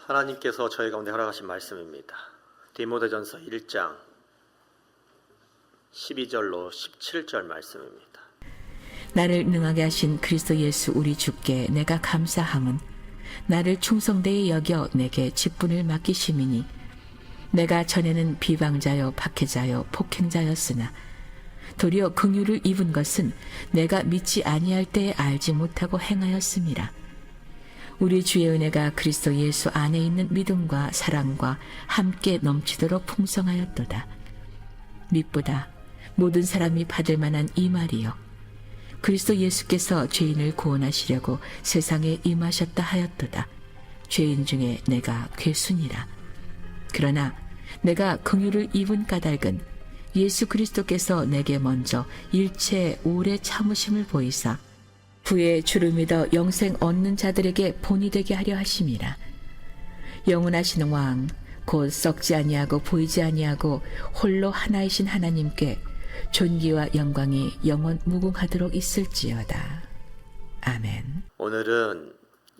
하나님께서 저희 가운데 허락하신 말씀입니다. 디모데전서 1장 12절로 17절 말씀입니다. 나를 능하게 하신 그리스도 예수 우리 주께 내가 감사함은 나를 충성되이 여겨 내게 직분을 맡기심이니 내가 전에는 비방자요 박해자요 폭행자였으나 도리어 긍휼을 입은 것은 내가 믿지 아니할 때에 알지 못하고 행하였음이라. 우리 주의 은혜가 그리스도 예수 안에 있는 믿음과 사랑과 함께 넘치도록 풍성하였도다. 밉보다 모든 사람이 받을 만한 이 말이요 그리스도 예수께서 죄인을 구원하시려고 세상에 임하셨다 하였도다. 죄인 중에 내가 괴순이라. 그러나 내가 긍휼을 입은 까닭은 예수 그리스도께서 내게 먼저 일체 오래 참으심을 보이사 후에 주를 믿어 영생 얻는 자들에게 본이 되게 하려 하심이라. 영원하신 왕 곧 썩지 아니하고 보이지 아니하고 홀로 하나이신 하나님께 존귀와 영광이 영원 무궁하도록 있을지어다. 아멘. 오늘은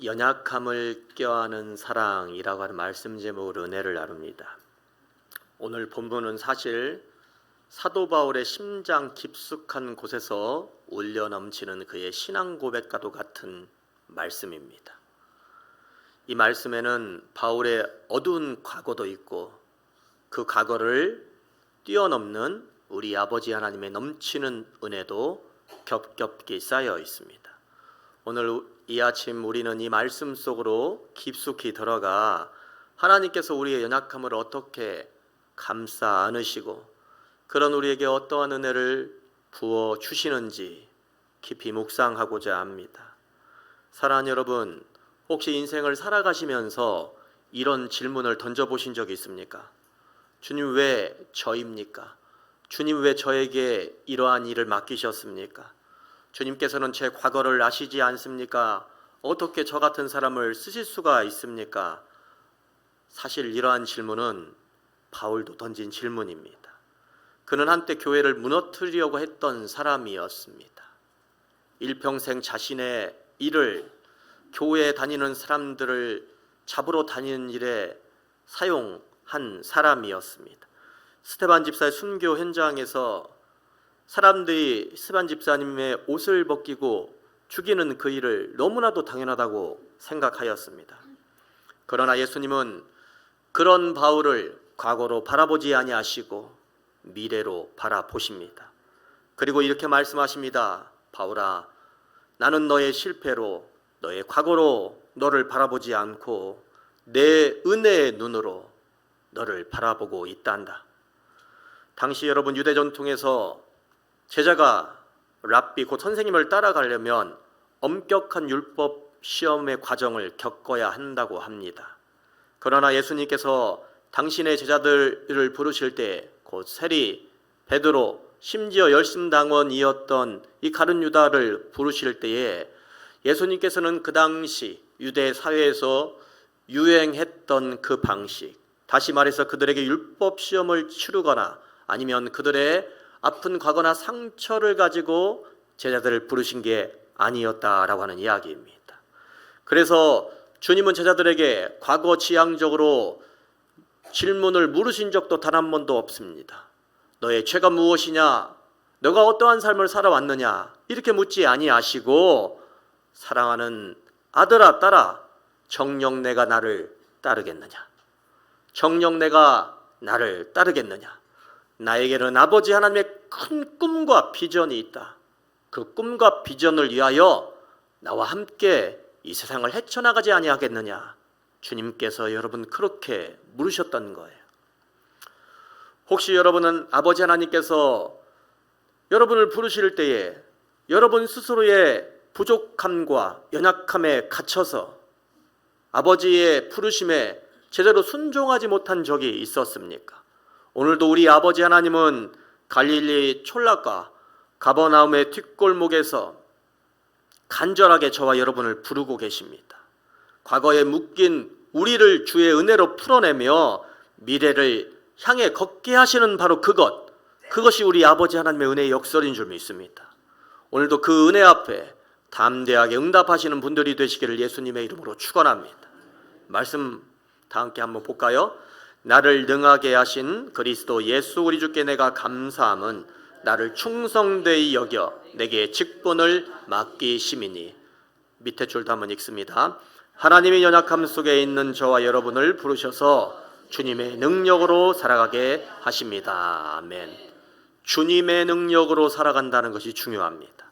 연약함을 껴안은 사랑이라고 하는 말씀 제목으로 은혜를 나눕니다. 오늘 본문은 사실 사도 바울의 심장 깊숙한 곳에서 울려 넘치는 그의 신앙 고백과도 같은 말씀입니다. 이 말씀에는 바울의 어두운 과거도 있고 그 과거를 뛰어넘는 우리 아버지 하나님의 넘치는 은혜도 겹겹이 쌓여 있습니다. 오늘 이 아침 우리는 이 말씀 속으로 깊숙이 들어가 하나님께서 우리의 연약함을 어떻게 감싸 안으시고 그런 우리에게 어떠한 은혜를 부어 주시는지 깊이 묵상하고자 합니다. 사랑하는 여러분, 혹시 인생을 살아가시면서 이런 질문을 던져보신 적이 있습니까? 주님 왜 저입니까? 주님 왜 저에게 이러한 일을 맡기셨습니까? 주님께서는 제 과거를 아시지 않습니까? 어떻게 저 같은 사람을 쓰실 수가 있습니까? 사실 이러한 질문은 바울도 던진 질문입니다. 그는 한때 교회를 무너뜨리려고 했던 사람이었습니다. 일평생 자신의 일을 교회에 다니는 사람들을 잡으러 다니는 일에 사용한 사람이었습니다. 스데반 집사의 순교 현장에서 사람들이 스데반 집사님의 옷을 벗기고 죽이는 그 일을 너무나도 당연하다고 생각하였습니다. 그러나 예수님은 그런 바울을 과거로 바라보지 아니하시고 미래로 바라보십니다. 그리고 이렇게 말씀하십니다. 바울아, 나는 너의 실패로 너의 과거로 너를 바라보지 않고 내 은혜의 눈으로 너를 바라보고 있단다. 당시 여러분 유대 전통에서 제자가 랍비 곧 선생님을 따라가려면 엄격한 율법 시험의 과정을 겪어야 한다고 합니다. 그러나 예수님께서 당신의 제자들을 부르실 때 곧 세리, 베드로, 심지어 열심당원이었던 이 가룟 유다를 부르실 때에 예수님께서는 그 당시 유대 사회에서 유행했던 그 방식, 다시 말해서 그들에게 율법 시험을 치르거나 아니면 그들의 아픈 과거나 상처를 가지고 제자들을 부르신 게 아니었다라고 하는 이야기입니다. 그래서 주님은 제자들에게 과거 지향적으로 질문을 물으신 적도 단 한 번도 없습니다. 너의 죄가 무엇이냐? 너가 어떠한 삶을 살아왔느냐? 이렇게 묻지 아니하시고 사랑하는 아들아 딸아, 정녕 내가 나를 따르겠느냐? 정녕 내가 나를 따르겠느냐? 나에게는 아버지 하나님의 큰 꿈과 비전이 있다. 그 꿈과 비전을 위하여 나와 함께 이 세상을 헤쳐나가지 아니하겠느냐? 주님께서 여러분 그렇게 물으셨던 거예요. 혹시 여러분은 아버지 하나님께서 여러분을 부르실 때에 여러분 스스로의 부족함과 연약함에 갇혀서 아버지의 부르심에 제대로 순종하지 못한 적이 있었습니까? 오늘도 우리 아버지 하나님은 갈릴리 촌락과 가버나움의 뒷골목에서 간절하게 저와 여러분을 부르고 계십니다. 과거에 묶인 우리를 주의 은혜로 풀어내며 미래를 향해 걷게 하시는 바로 그것이 우리 아버지 하나님의 은혜의 역설인 줄 믿습니다. 오늘도 그 은혜 앞에 담대하게 응답하시는 분들이 되시기를 예수님의 이름으로 축원합니다. 말씀 다 함께 한번 볼까요? 나를 능하게 하신 그리스도 예수 우리 주께 내가 감사함은 나를 충성되이 여겨 내게 직분을 맡기심이니. 밑에 줄도 한번 읽습니다. 하나님의 연약함 속에 있는 저와 여러분을 부르셔서 주님의 능력으로 살아가게 하십니다. 아멘. 주님의 능력으로 살아간다는 것이 중요합니다.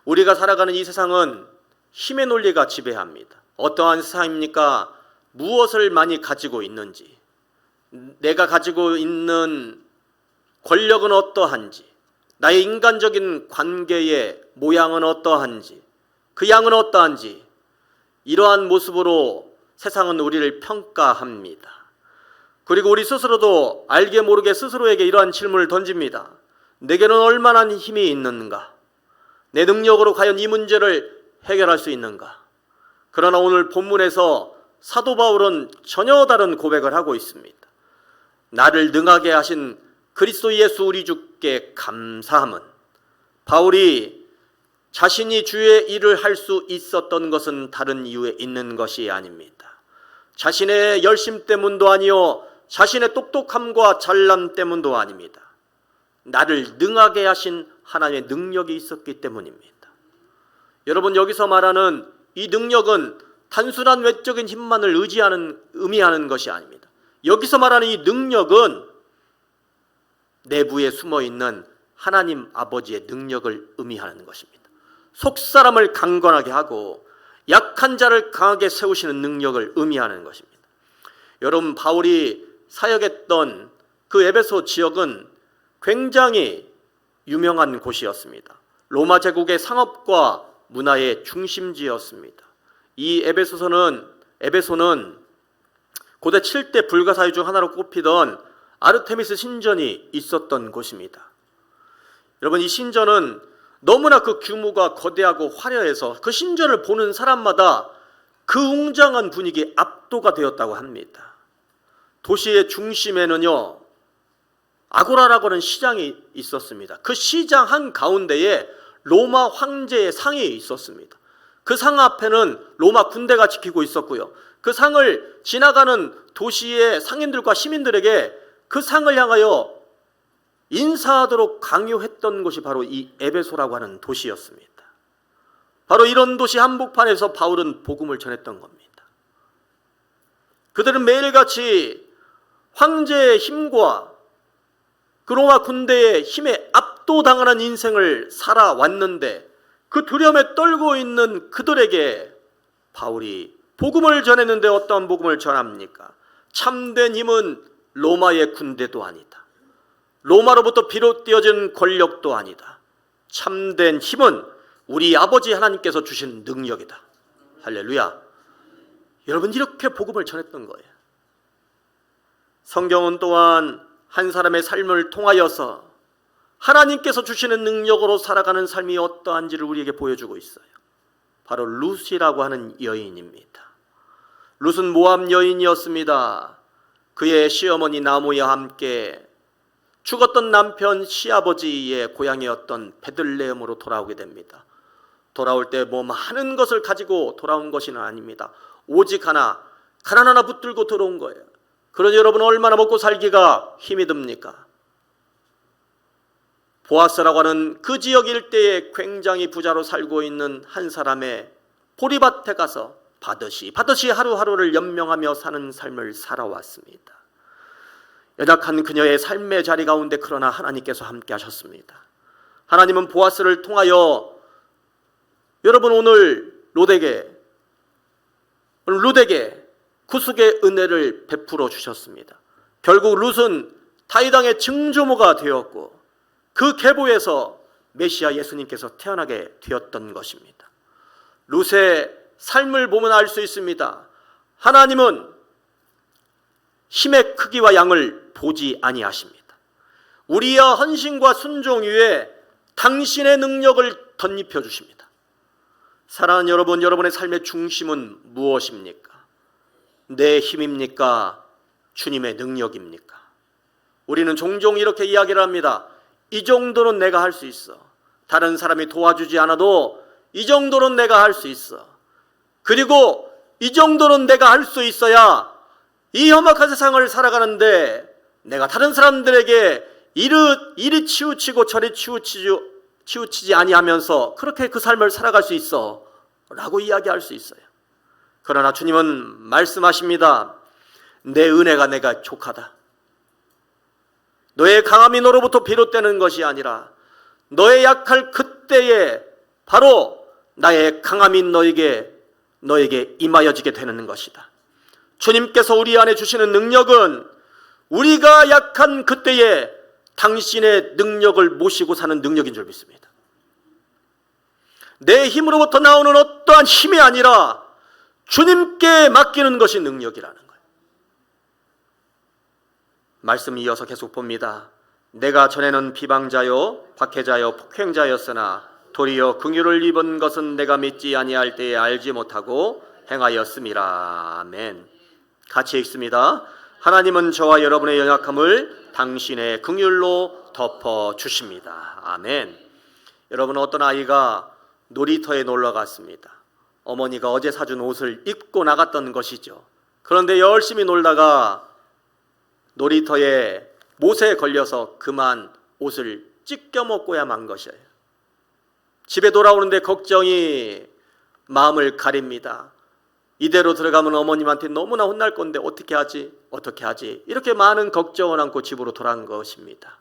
우리가 살아가는 이 세상은 힘의 논리가 지배합니다. 어떠한 세상입니까? 무엇을 많이 가지고 있는지, 내가 가지고 있는 권력은 어떠한지, 나의 인간적인 관계의 모양은 어떠한지, 그 양은 어떠한지, 이러한 모습으로 세상은 우리를 평가합니다. 그리고 우리 스스로도 알게 모르게 스스로에게 이러한 질문을 던집니다. 내게는 얼마나 힘이 있는가? 내 능력으로 과연 이 문제를 해결할 수 있는가? 그러나 오늘 본문에서 사도 바울은 전혀 다른 고백을 하고 있습니다. 나를 능하게 하신 그리스도 예수 우리 주께 감사함은, 바울이 자신이 주의 일을 할 수 있었던 것은 다른 이유에 있는 것이 아닙니다. 자신의 열심 때문도 아니요, 자신의 똑똑함과 잘남 때문도 아닙니다. 나를 능하게 하신 하나님의 능력이 있었기 때문입니다. 여러분, 여기서 말하는 이 능력은 단순한 외적인 힘만을 의미하는 것이 아닙니다. 여기서 말하는 이 능력은 내부에 숨어있는 하나님 아버지의 능력을 의미하는 것입니다. 속사람을 강건하게 하고 약한 자를 강하게 세우시는 능력을 의미하는 것입니다. 여러분, 바울이 사역했던 그 에베소 지역은 굉장히 유명한 곳이었습니다. 로마 제국의 상업과 문화의 중심지였습니다. 이 에베소는 고대 7대 불가사의 중 하나로 꼽히던 아르테미스 신전이 있었던 곳입니다. 여러분, 이 신전은 너무나 그 규모가 거대하고 화려해서 그 신전을 보는 사람마다 그 웅장한 분위기에 압도가 되었다고 합니다. 도시의 중심에는요, 아고라라고 하는 시장이 있었습니다. 그 시장 한가운데에 로마 황제의 상이 있었습니다. 그 상 앞에는 로마 군대가 지키고 있었고요. 그 상을 지나가는 도시의 상인들과 시민들에게 그 상을 향하여 인사하도록 강요했던 곳이 바로 이 에베소라고 하는 도시였습니다. 바로 이런 도시 한복판에서 바울은 복음을 전했던 겁니다. 그들은 매일같이 황제의 힘과 그 로마 군대의 힘에 압도당하는 인생을 살아왔는데, 그 두려움에 떨고 있는 그들에게 바울이 복음을 전했는데 어떠한 복음을 전합니까? 참된 힘은 로마의 군대도 아니다. 로마로부터 비롯되어진 권력도 아니다. 참된 힘은 우리 아버지 하나님께서 주신 능력이다. 할렐루야. 여러분, 이렇게 복음을 전했던 거예요. 성경은 또한 한 사람의 삶을 통하여서 하나님께서 주시는 능력으로 살아가는 삶이 어떠한지를 우리에게 보여주고 있어요. 바로 룻이라고 하는 여인입니다. 룻은 모압 여인이었습니다. 그의 시어머니 나무와 함께 죽었던 남편 시아버지의 고향이었던 베들레헴으로 돌아오게 됩니다. 돌아올 때 뭐 많은 것을 가지고 돌아온 것은 아닙니다. 오직 하나, 가난 하나 붙들고 들어온 거예요. 그러니 여러분, 얼마나 먹고 살기가 힘이 듭니까? 보아스라고 하는 그 지역 일대에 굉장히 부자로 살고 있는 한 사람의 보리밭에 가서 받으시 하루하루를 연명하며 사는 삶을 살아왔습니다. 연약한 그녀의 삶의 자리 가운데 그러나 하나님께서 함께 하셨습니다. 하나님은 보아스를 통하여 여러분, 오늘 룻에게 구속의 은혜를 베풀어 주셨습니다. 결국 룻은 다윗 왕의 증조모가 되었고 그 계보에서 메시아 예수님께서 태어나게 되었던 것입니다. 룻의 삶을 보면 알 수 있습니다. 하나님은 힘의 크기와 양을 보지 아니하십니다. 우리의 헌신과 순종 위에 당신의 능력을 덧입혀 주십니다. 사랑하는 여러분, 여러분의 삶의 중심은 무엇입니까? 내 힘입니까? 주님의 능력입니까? 우리는 종종 이렇게 이야기를 합니다. 이 정도는 내가 할 수 있어. 다른 사람이 도와주지 않아도 이 정도는 내가 할 수 있어. 그리고 이 정도는 내가 할 수 있어야 이 험악한 세상을 살아가는데 내가 다른 사람들에게 이리 치우치고 저리 치우치지 아니하면서 그렇게 그 삶을 살아갈 수 있어 라고 이야기할 수 있어요. 그러나 주님은 말씀하십니다. 내 은혜가 내가 족하다. 너의 강함이 너로부터 비롯되는 것이 아니라 너의 약할 그때에 바로 나의 강함이 너에게 임하여지게 되는 것이다. 주님께서 우리 안에 주시는 능력은 우리가 약한 그때에 당신의 능력을 모시고 사는 능력인 줄 믿습니다. 내 힘으로부터 나오는 어떠한 힘이 아니라 주님께 맡기는 것이 능력이라는 거예요. 말씀 이어서 계속 봅니다. 내가 전에는 비방자요 박해자요 폭행자였으나 도리어 긍휼을 입은 것은 내가 믿지 아니할 때에 알지 못하고 행하였음이라. 아멘. 같이 읽습니다. 하나님은 저와 여러분의 연약함을 당신의 긍휼로 덮어주십니다. 아멘. 여러분, 어떤 아이가 놀이터에 놀러 갔습니다. 어머니가 어제 사준 옷을 입고 나갔던 것이죠. 그런데 열심히 놀다가 놀이터에 못에 걸려서 그만 옷을 찢겨 먹고야 만 것이에요. 집에 돌아오는데 걱정이 마음을 가립니다. 이대로 들어가면 어머님한테 너무나 혼날 건데 어떻게 하지? 이렇게 많은 걱정을 안고 집으로 돌아간 것입니다.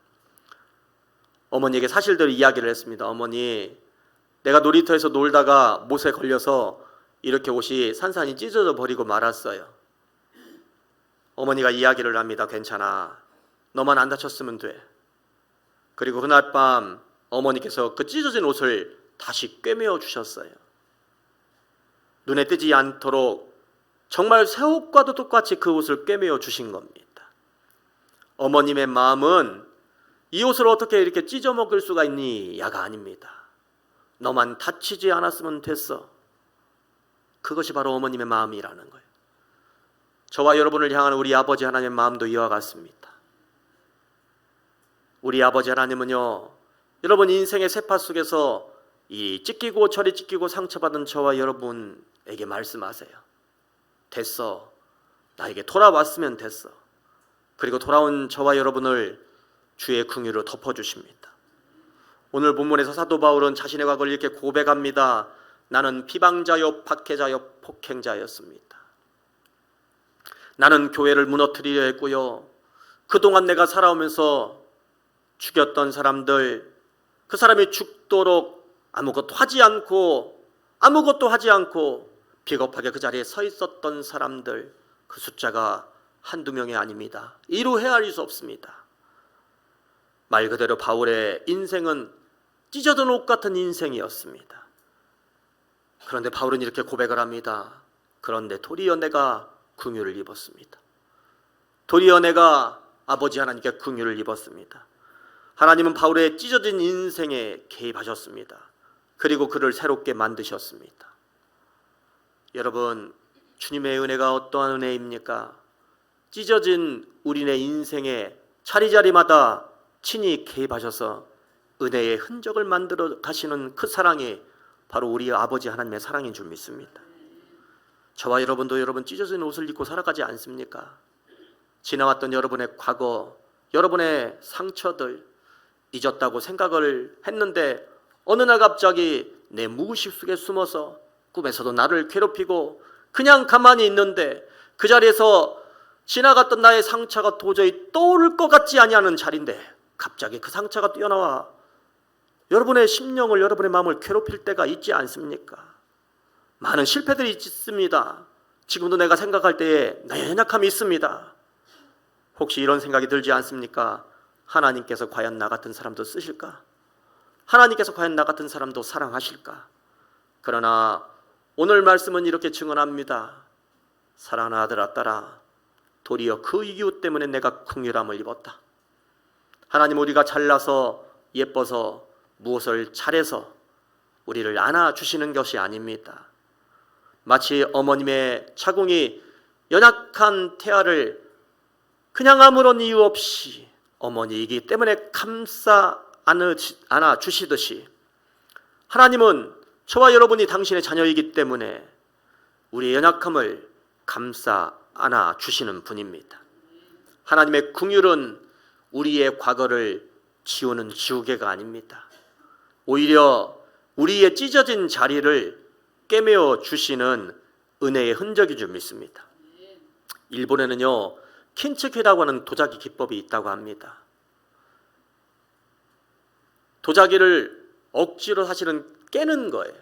어머니에게 사실대로 이야기를 했습니다. 어머니, 내가 놀이터에서 놀다가 못에 걸려서 이렇게 옷이 산산이 찢어져 버리고 말았어요. 어머니가 이야기를 합니다. 괜찮아. 너만 안 다쳤으면 돼. 그리고 그날 밤 어머니께서 그 찢어진 옷을 다시 꿰매어 주셨어요. 눈에 띄지 않도록 정말 새 옷과도 똑같이 그 옷을 꿰매어 주신 겁니다. 어머님의 마음은 이 옷을 어떻게 이렇게 찢어 먹을 수가 있니? 야가 아닙니다. 너만 다치지 않았으면 됐어. 그것이 바로 어머님의 마음이라는 거예요. 저와 여러분을 향한 우리 아버지 하나님의 마음도 이와 같습니다. 우리 아버지 하나님은요, 여러분 인생의 세파 속에서 이 찢기고 저리 찢기고 상처받은 저와 여러분에게 말씀하세요. 됐어. 나에게 돌아왔으면 됐어. 그리고 돌아온 저와 여러분을 주의 긍휼로 덮어주십니다. 오늘 본문에서 사도 바울은 자신의 과거를 이렇게 고백합니다. 나는 비방자요 박해자요 폭행자였습니다. 나는 교회를 무너뜨리려 했고요. 그동안 내가 살아오면서 죽였던 사람들, 그 사람이 죽도록 아무것도 하지 않고 비겁하게 그 자리에 서 있었던 사람들, 그 숫자가 한두 명이 아닙니다. 이루 헤아릴 수 없습니다. 말 그대로 바울의 인생은 찢어진 옷 같은 인생이었습니다. 그런데 바울은 이렇게 고백을 합니다. 그런데 도리어 내가 긍휼을 입었습니다. 도리어 내가 아버지 하나님께 긍휼을 입었습니다. 하나님은 바울의 찢어진 인생에 개입하셨습니다. 그리고 그를 새롭게 만드셨습니다. 여러분, 주님의 은혜가 어떠한 은혜입니까? 찢어진 우리네 인생에 자리자리마다 친히 개입하셔서 은혜의 흔적을 만들어 가시는 그 사랑이 바로 우리 아버지 하나님의 사랑인 줄 믿습니다. 저와 여러분도 여러분 찢어진 옷을 입고 살아가지 않습니까? 지나왔던 여러분의 과거, 여러분의 상처들 잊었다고 생각을 했는데 어느 날 갑자기 내 무의식 속에 숨어서 꿈에서도 나를 괴롭히고 그냥 가만히 있는데 그 자리에서 지나갔던 나의 상처가 도저히 떠오를 것 같지 아니하는 자리인데 갑자기 그 상처가 뛰어나와 여러분의 심령을, 여러분의 마음을 괴롭힐 때가 있지 않습니까? 많은 실패들이 있습니다. 지금도 내가 생각할 때에 나의 연약함이 있습니다. 혹시 이런 생각이 들지 않습니까? 하나님께서 과연 나 같은 사람도 쓰실까? 하나님께서 과연 나 같은 사람도 사랑하실까? 그러나 오늘 말씀은 이렇게 증언합니다. 사랑하는 아들아 딸아, 도리어 그 이유 때문에 내가 긍휼함을 입었다. 하나님, 우리가 잘나서 예뻐서 무엇을 잘해서 우리를 안아주시는 것이 아닙니다. 마치 어머님의 자궁이 연약한 태아를 그냥 아무런 이유 없이 어머니이기 때문에 감싸 안아주시듯이 하나님은 저와 여러분이 당신의 자녀이기 때문에 우리의 연약함을 감싸 안아 주시는 분입니다. 하나님의 긍휼은 우리의 과거를 지우는 지우개가 아닙니다. 오히려 우리의 찢어진 자리를 꿰매어 주시는 은혜의 흔적인 줄 믿습니다. 일본에는요, 킨츠케라고 하는 도자기 기법이 있다고 합니다. 도자기를 억지로 사실은 깨는 거예요.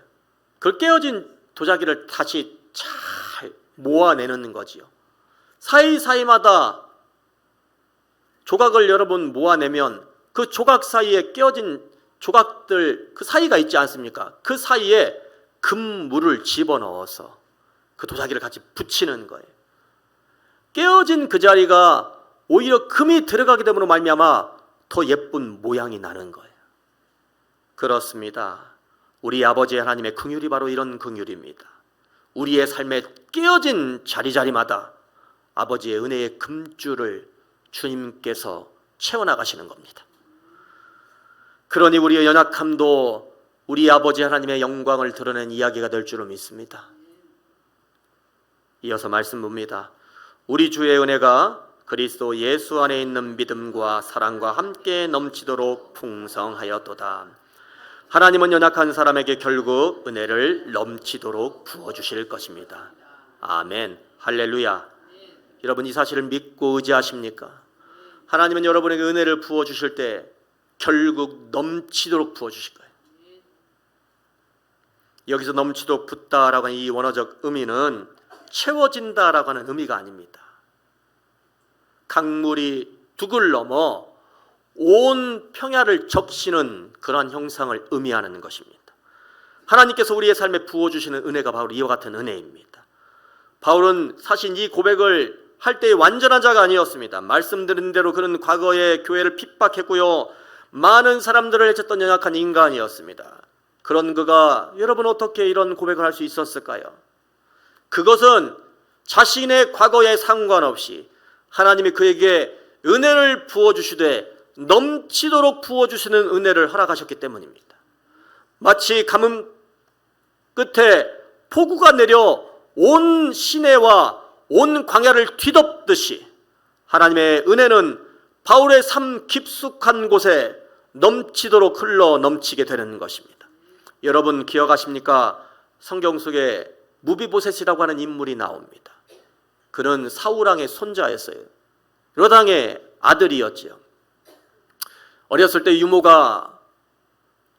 그 깨어진 도자기를 다시 잘 모아내는 거지요. 사이사이마다 조각을 여러분 모아내면 그 조각 사이에 깨어진 조각들 그 사이가 있지 않습니까? 그 사이에 금물을 집어넣어서 그 도자기를 같이 붙이는 거예요. 깨어진 그 자리가 오히려 금이 들어가게 됨으로 말미암아 더 예쁜 모양이 나는 거예요. 그렇습니다. 우리 아버지 하나님의 긍휼이 바로 이런 긍휼입니다. 우리의 삶의 깨어진 자리자리마다 아버지의 은혜의 금줄을 주님께서 채워나가시는 겁니다. 그러니 우리의 연약함도 우리 아버지 하나님의 영광을 드러낸 이야기가 될 줄로 믿습니다. 이어서 말씀 봅니다. 우리 주의 은혜가 그리스도 예수 안에 있는 믿음과 사랑과 함께 넘치도록 풍성하였도다. 하나님은 연약한 사람에게 결국 은혜를 넘치도록 부어주실 것입니다. 아멘. 할렐루야. 여러분 이 사실을 믿고 의지하십니까? 하나님은 여러분에게 은혜를 부어주실 때 결국 넘치도록 부어주실 거예요. 여기서 넘치도록 붓다라고 하는 이 원어적 의미는 채워진다라고 하는 의미가 아닙니다. 강물이 둑을 넘어 온 평야를 적시는 그러한 형상을 의미하는 것입니다. 하나님께서 우리의 삶에 부어주시는 은혜가 바로 이와 같은 은혜입니다. 바울은 사실 이 고백을 할 때의 완전한 자가 아니었습니다. 말씀드린 대로 그는 과거에 교회를 핍박했고요, 많은 사람들을 해쳤던 연약한 인간이었습니다. 그런 그가 여러분 어떻게 이런 고백을 할 수 있었을까요? 그것은 자신의 과거에 상관없이 하나님이 그에게 은혜를 부어주시되 넘치도록 부어주시는 은혜를 허락하셨기 때문입니다. 마치 가뭄 끝에 폭우가 내려 온 시내와 온 광야를 뒤덮듯이 하나님의 은혜는 바울의 삶 깊숙한 곳에 넘치도록 흘러 넘치게 되는 것입니다. 여러분 기억하십니까? 성경 속에 무비보셋이라고 하는 인물이 나옵니다. 그는 사울왕의 손자였어요. 여당의 아들이었지요. 어렸을 때 유모가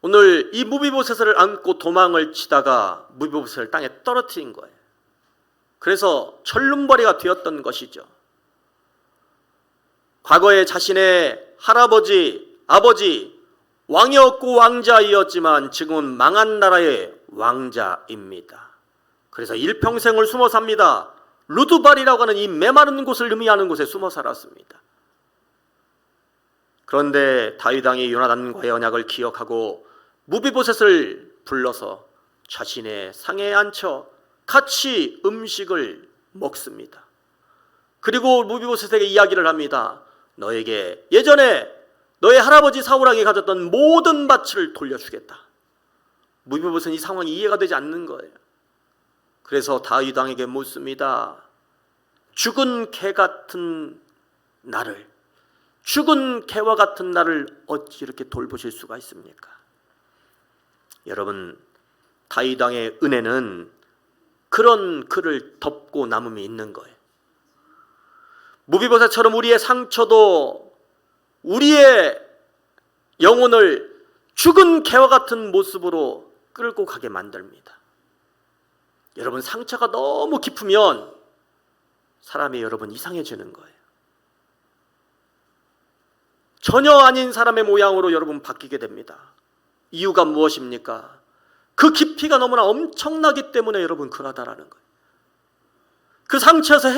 오늘 이 무비보셋을 안고 도망을 치다가 무비보셋을 땅에 떨어뜨린 거예요. 그래서 철름벌이가 되었던 것이죠. 과거에 자신의 할아버지, 아버지 왕이었고 왕자이었지만 지금은 망한 나라의 왕자입니다. 그래서 일평생을 숨어 삽니다. 루드발이라고 하는 이 메마른 곳을 의미하는 곳에 숨어 살았습니다. 그런데 다윗 왕이 요나단과의 언약을 기억하고 무비보셋을 불러서 자신의 상에 앉혀 같이 음식을 먹습니다. 그리고 무비보셋에게 이야기를 합니다. 너에게 예전에 너의 할아버지 사울왕이 가졌던 모든 밭을 돌려주겠다. 무비보셋은 이 상황이 이해가 되지 않는 거예요. 그래서 다윗 왕에게 묻습니다. 죽은 개 같은 나를, 죽은 개와 같은 나를 어찌 이렇게 돌보실 수가 있습니까? 여러분, 다윗 왕의 은혜는 그런 그를 덮고 남음이 있는 거예요. 무비보셋처럼 우리의 상처도 우리의 영혼을 죽은 개와 같은 모습으로 끌고 가게 만듭니다. 여러분 상처가 너무 깊으면 사람이 여러분 이상해지는 거예요. 전혀 아닌 사람의 모양으로 여러분 바뀌게 됩니다. 이유가 무엇입니까? 그 깊이가 너무나 엄청나기 때문에 여러분 그러다라는 거예요. 그 상처에서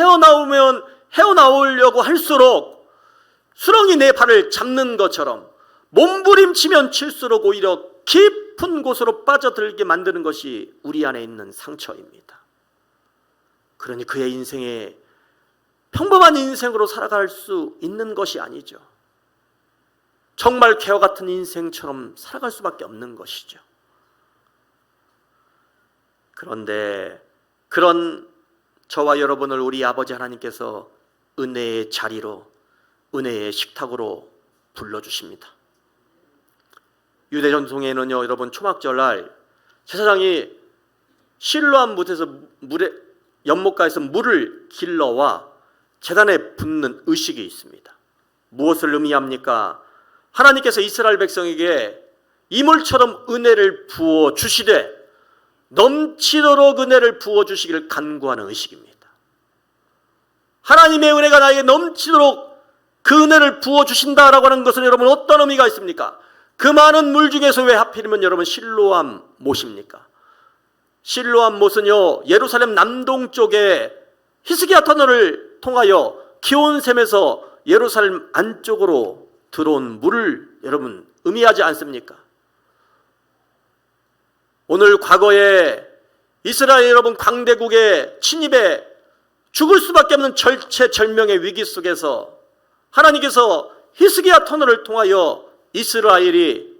헤어나오려고 할수록 수렁이 내 발을 잡는 것처럼 몸부림치면 칠수록 오히려 깊은 곳으로 빠져들게 만드는 것이 우리 안에 있는 상처입니다. 그러니 그의 인생에 평범한 인생으로 살아갈 수 있는 것이 아니죠. 정말 개와 같은 인생처럼 살아갈 수밖에 없는 것이죠. 그런데 그런 저와 여러분을 우리 아버지 하나님께서 은혜의 자리로, 은혜의 식탁으로 불러주십니다. 유대 전통에는요, 여러분, 초막절날 제사장이 실로암 못에서 연못가에서 물을 길러와 제단에 붓는 의식이 있습니다. 무엇을 의미합니까? 하나님께서 이스라엘 백성에게 이물처럼 은혜를 부어 주시되 넘치도록 은혜를 부어 주시기를 간구하는 의식입니다. 하나님의 은혜가 나에게 넘치도록 그 은혜를 부어 주신다라고 하는 것은 여러분 어떤 의미가 있습니까? 그 많은 물 중에서 왜 하필이면 여러분 실로암 못입니까? 실로암 못은요, 예루살렘 남동쪽에 히스기야 터널을 통하여 기온샘에서 예루살렘 안쪽으로 들어온 물을 여러분 의미하지 않습니까? 오늘 과거에 이스라엘 여러분 강대국의 침입에 죽을 수밖에 없는 절체절명의 위기 속에서 하나님께서 히스기야 터널을 통하여 이스라엘이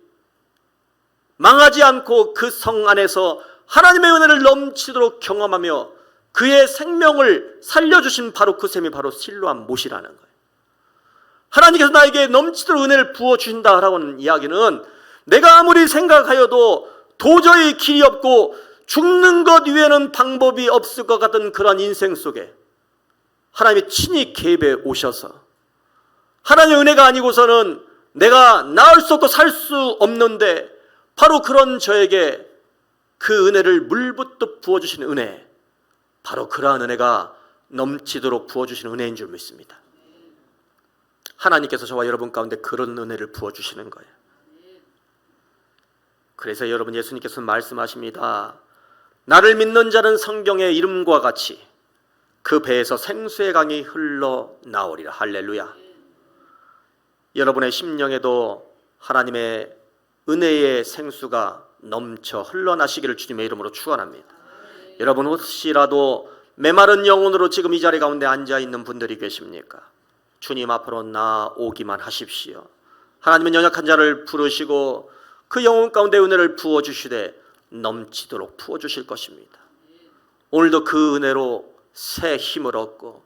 망하지 않고 그 성 안에서 하나님의 은혜를 넘치도록 경험하며 그의 생명을 살려주신 바로 그 샘이 바로 실로암 못이라는 거예요. 하나님께서 나에게 넘치도록 은혜를 부어주신다라고 하는 이야기는 내가 아무리 생각하여도 도저히 길이 없고 죽는 것 외에는 방법이 없을 것 같은 그러한 인생 속에 하나님이 친히 개입해 오셔서 하나님의 은혜가 아니고서는 내가 나을 수 없고 살 수 없는데 바로 그런 저에게 그 은혜를 물붓듯 부어주시는 은혜, 바로 그러한 은혜가 넘치도록 부어주시는 은혜인 줄 믿습니다. 하나님께서 저와 여러분 가운데 그런 은혜를 부어주시는 거예요. 그래서 여러분 예수님께서 말씀하십니다. 나를 믿는 자는 성경의 이름과 같이 그 배에서 생수의 강이 흘러나오리라. 할렐루야. 여러분의 심령에도 하나님의 은혜의 생수가 넘쳐 흘러나시기를 주님의 이름으로 축원합니다. 여러분 혹시라도 메마른 영혼으로 지금 이 자리 가운데 앉아있는 분들이 계십니까? 주님 앞으로 나오기만 하십시오. 하나님은 연약한 자를 부르시고 그 영혼 가운데 은혜를 부어주시되 넘치도록 부어주실 것입니다. 오늘도 그 은혜로 새 힘을 얻고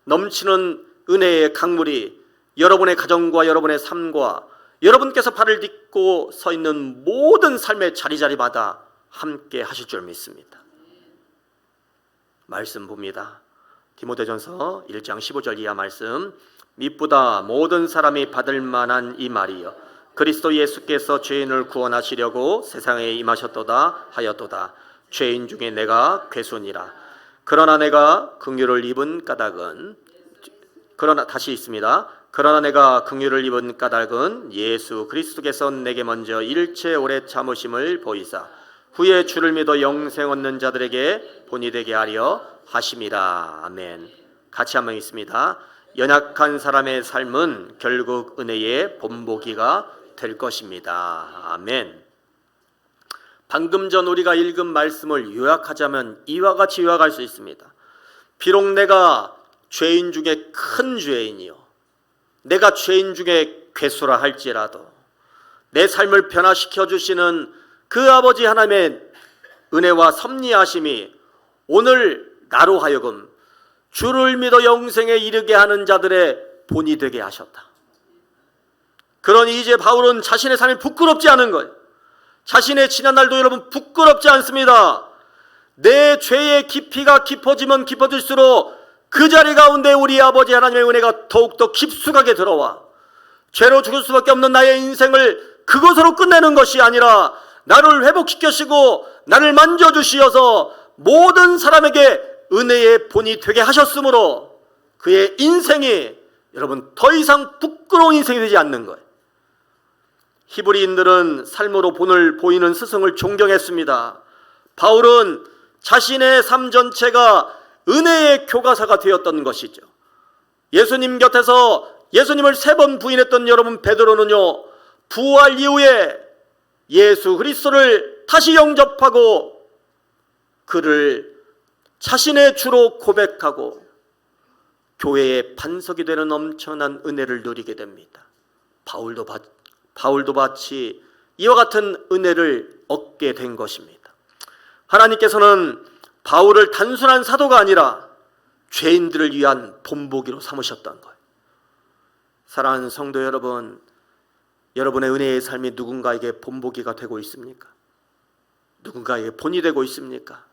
넘치는 은혜의 강물이 여러분의 가정과 여러분의 삶과 여러분께서 발을 딛고 서 있는 모든 삶의 자리자리마다 함께 하실 줄 믿습니다. 말씀 봅니다. 디모데전서 1장 15절 이하 말씀. 미쁘다 모든 사람이 받을 만한 이 말이여 그리스도 예수께서 죄인을 구원하시려고 세상에 임하셨도다 하였도다. 죄인 중에 내가 괴손이라. 그러나 내가 긍휼을 입은 까닭은 다시 있습니다. 그러나 내가 긍휼을 입은 까닭은 예수 그리스도께서 내게 먼저 일체 오래 참으심을 보이사 후에 주를 믿어 영생 얻는 자들에게 본이 되게 하려 하심이라. 아멘. 같이 한번 읽습니다. 연약한 사람의 삶은 결국 은혜의 본보기가 될 것입니다. 아멘. 방금 전 우리가 읽은 말씀을 요약하자면 이와 같이 요약할 수 있습니다. 비록 내가 죄인 중에 큰 죄인이요, 내가 죄인 중에 괴수라 할지라도 내 삶을 변화시켜 주시는 그 아버지 하나님의 은혜와 섭리하심이 오늘 나로 하여금 주를 믿어 영생에 이르게 하는 자들의 본이 되게 하셨다. 그러니 이제 바울은 자신의 삶이 부끄럽지 않은 거예요. 자신의 지난 날도 여러분 부끄럽지 않습니다. 내 죄의 깊이가 깊어지면 깊어질수록 그 자리 가운데 우리 아버지 하나님의 은혜가 더욱더 깊숙하게 들어와 죄로 죽을 수밖에 없는 나의 인생을 그것으로 끝내는 것이 아니라 나를 회복시키시고 나를 만져주시어서 모든 사람에게 은혜의 본이 되게 하셨으므로 그의 인생이 여러분 더 이상 부끄러운 인생이 되지 않는 거예요. 히브리인들은 삶으로 본을 보이는 스승을 존경했습니다. 바울은 자신의 삶 전체가 은혜의 교과서가 되었던 것이죠. 예수님 곁에서 예수님을 3번 부인했던 여러분 베드로는요, 부활 이후에 예수 그리스도를 다시 영접하고 그를 자신의 주로 고백하고 교회의 반석이 되는 엄청난 은혜를 누리게 됩니다. 바울도 마치 이와 같은 은혜를 얻게 된 것입니다. 하나님께서는 바울을 단순한 사도가 아니라 죄인들을 위한 본보기로 삼으셨던 거예요. 사랑하는 성도 여러분, 여러분의 은혜의 삶이 누군가에게 본보기가 되고 있습니까? 누군가에게 본이 되고 있습니까?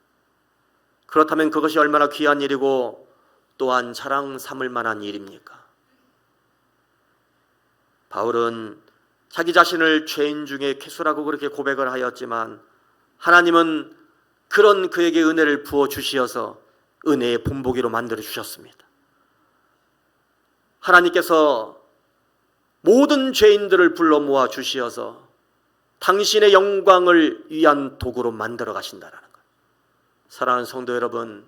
그렇다면 그것이 얼마나 귀한 일이고 또한 자랑 삼을 만한 일입니까? 바울은 자기 자신을 죄인 중에 괴수라고 그렇게 고백을 하였지만 하나님은 그런 그에게 은혜를 부어 주시어서 은혜의 본보기로 만들어 주셨습니다. 하나님께서 모든 죄인들을 불러 모아 주시어서 당신의 영광을 위한 도구로 만들어 가신다라는 것. 사랑하는 성도 여러분,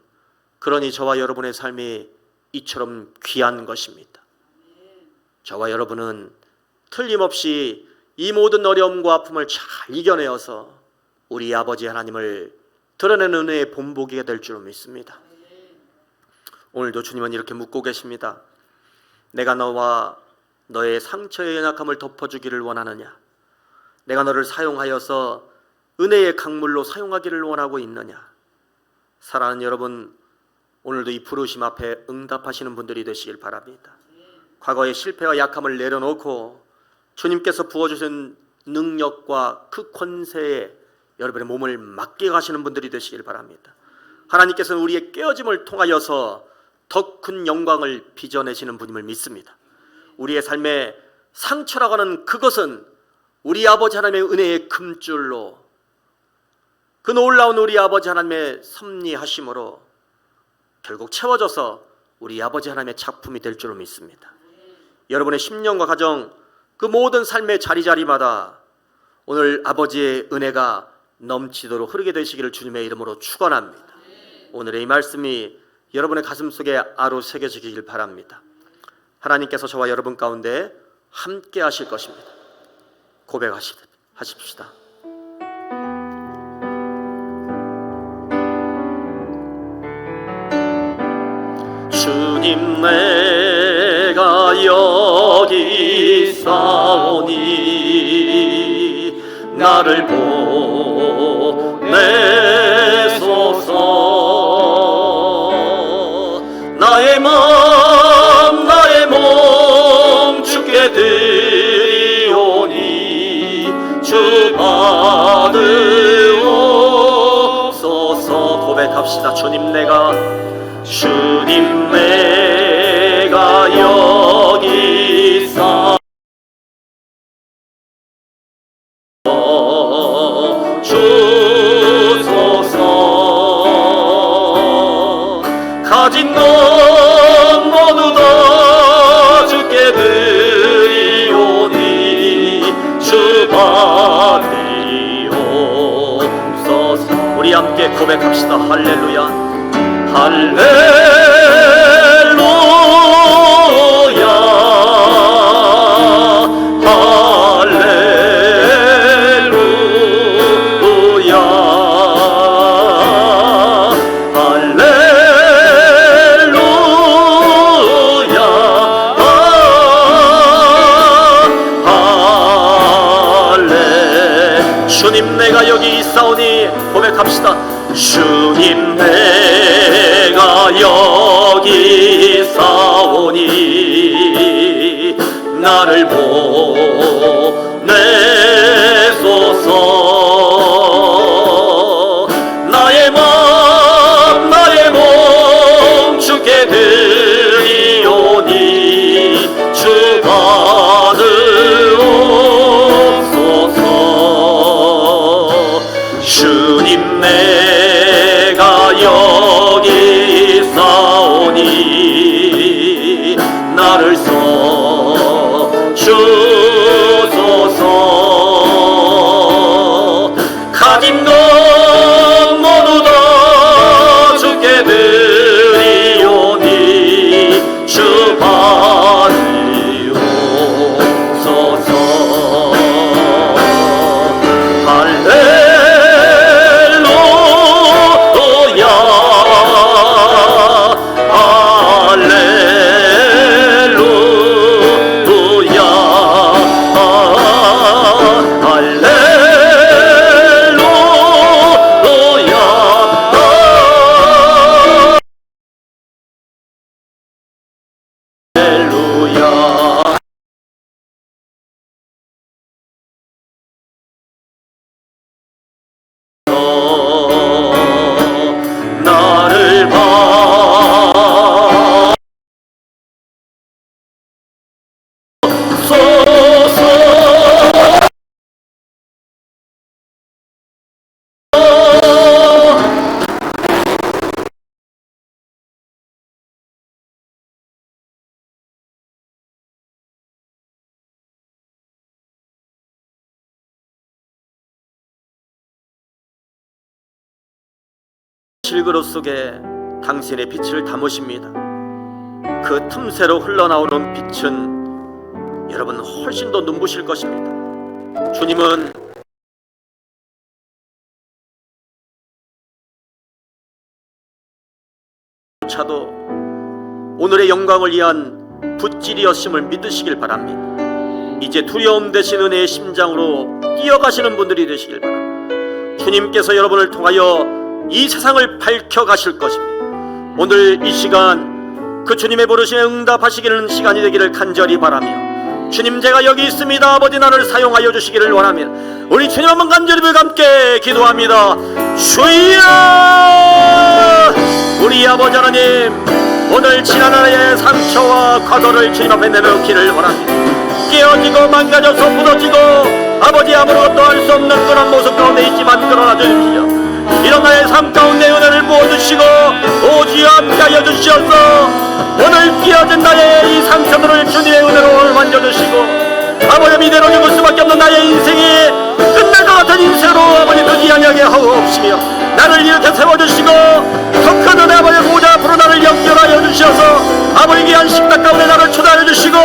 그러니 저와 여러분의 삶이 이처럼 귀한 것입니다. 저와 여러분은 틀림없이 이 모든 어려움과 아픔을 잘 이겨내어서 우리 아버지 하나님을 드러내는 은혜의 본보기가 될 줄 믿습니다. 오늘도 주님은 이렇게 묻고 계십니다. 내가 너와 너의 상처의 연약함을 덮어주기를 원하느냐? 내가 너를 사용하여서 은혜의 강물로 사용하기를 원하고 있느냐? 사랑하는 여러분, 오늘도 이 부르심 앞에 응답하시는 분들이 되시길 바랍니다. 과거의 실패와 약함을 내려놓고 주님께서 부어주신 능력과 그 권세에 여러분의 몸을 맡겨가시는 분들이 되시길 바랍니다. 하나님께서는 우리의 깨어짐을 통하여서 더 큰 영광을 빚어내시는 분임을 믿습니다. 우리의 삶에 상처라고 하는 그것은 우리 아버지 하나님의 은혜의 금줄로, 그 놀라운 우리 아버지 하나님의 섭리하심으로 결국 채워져서 우리 아버지 하나님의 작품이 될 줄로 믿습니다. 여러분의 심령과 가정, 그 모든 삶의 자리자리마다 오늘 아버지의 은혜가 넘치도록 흐르게 되시기를 주님의 이름으로 축원합니다. 오늘의 이 말씀이 여러분의 가슴 속에 아로 새겨지길 바랍니다. 하나님께서 저와 여러분 가운데 함께 하실 것입니다. 고백하십시다. 주님, 내가 여기 있사오니 나를 보내소서. 나의 마음 나의 몸 주께 드리오니 주 받으옵소서. 고백합시다. 주님, 내가 여기 있사 주소서. 가진 것 모두 다 주께 드리오니 주 받으옵소서. 우리 함께 고백합시다. 할렐루야, 할렐루야, 할렐루야, 할렐루야, 할렐. 주님, 내가 여기 있사오니 고백합시다. 주님, 내가 여기 있사오니 나를 보내소서. 나의 마음 나의 몸 주께 드리오니 주 받으옵소서. 주님, 내가 여기 있사오니 나를 써주 실그릇 속에 당신의 빛을 담으십니다. 그 틈새로 흘러나오는 빛은 여러분 훨씬 더 눈부실 것입니다. 주님은 차도 오늘의 영광을 위한 붓질이었음을 믿으시길 바랍니다. 이제 두려움 대신 은혜의 심장으로 뛰어가시는 분들이 되시길 바랍니다. 주님께서 여러분을 통하여 이 세상을 밝혀가실 것입니다. 오늘 이 시간 그 주님의 부르심에 응답하시기는 시간이 되기를 간절히 바라며, 주님 제가 여기 있습니다. 아버지 나를 사용하여 주시기를 원하며 우리 주님 한번 간절히 함께 기도합니다. 주여, 우리 아버지 하나님, 오늘 지난 하나의 상처와 과거를 주님 앞에 내놓기를 원합니다. 깨어지고 망가져서 부서지고 아버지 아무것도 할 수 없는 그런 모습 가운데 있지만 끌어놔 주십시오. 이런 나의 삶 가운데 은혜를 부어주시고 오주여 함께하여 주시옵소서. 오늘 끼어진 나의 이 상처들을 주님의 은혜로 만져주시고 아버지 이대로 죽을 수밖에 없는 나의 인생이 끝날 것 같은 인생으로 아버지 되지 아니하게 하옵시며 나를 이렇게 세워주시고 더 큰 은혜 아버지 보좌 앞으로 나를 연결하여 주셔서 아버지 귀한 식탁 가운데 나를 초대하여 주시고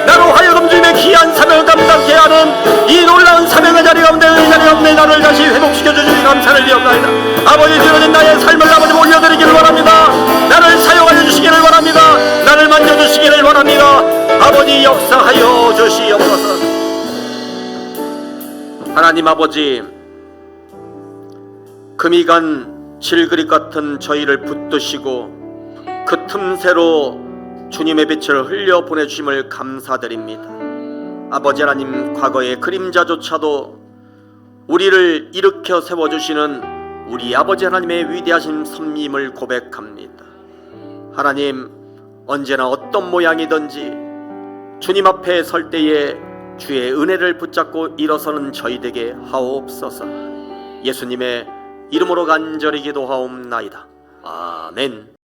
나로 하여금 주님의 귀한 사명을 감당케 하는 이 놀라운 사명의 자리 가운데 이 자리 가운데 나를 다시 회복시켜 주시니 감사를 드리옵나이다. 아버지 드려진 나의 삶을 아버지 올려드리기를 원합니다. 나를 사용하여 주시기를 원합니다. 나를 만져주시기를 원합니다. 아버지 역사하여 주시옵소서. 하나님 아버지, 금이 간 질그릇 같은 저희를 붙드시고 그 틈새로 주님의 빛을 흘려 보내주심을 감사드립니다. 아버지 하나님, 과거의 그림자조차도 우리를 일으켜 세워주시는 우리 아버지 하나님의 위대하신 섭림을 고백합니다. 하나님, 언제나 어떤 모양이든지 주님 앞에 설 때에 주의 은혜를 붙잡고 일어서는 저희 되게 하옵소서. 예수님의 이름으로 간절히 기도하옵나이다. 아멘.